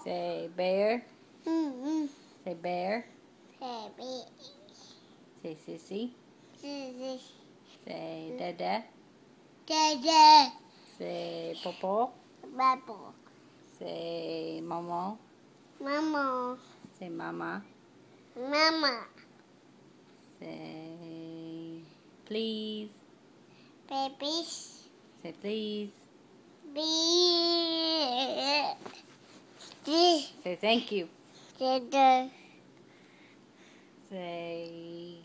Say bear. Mm-hmm. Say bear. Baby. Say sissy. Sissy. Say dada. Dada. Say popo. Bubble. Say momo. Mama. Say mama. Mama. Say please. Babies. Say please. Bee. Say thank you. Dada. Say,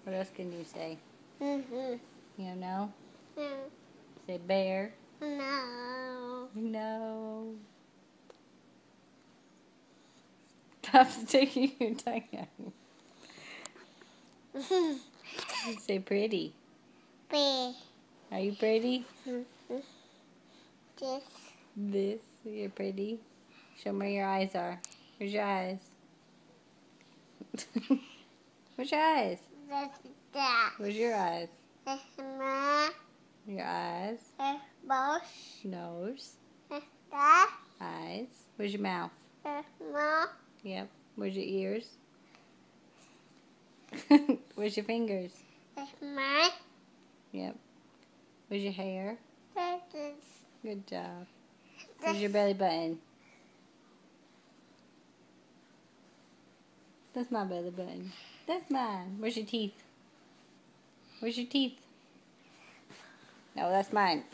what else can you say? Mm-hmm. You know? No. Say bear. No. No. Stop sticking your tongue out. Say pretty. Bee. Are you pretty? Mm-hmm. This. This. You're pretty. Show me where your eyes are. Where's your eyes? Where's your eyes? That. Where's your eyes? Ma. Your eyes. Boss. Nose. That. Eyes. Where's your mouth? Ma. Yep. Where's your ears? Where's your fingers? Ma. Yep. Where's your hair? That is. Good job. Where's your belly button? That's my belly button. That's mine. Where's your teeth? Where's your teeth? No, that's mine.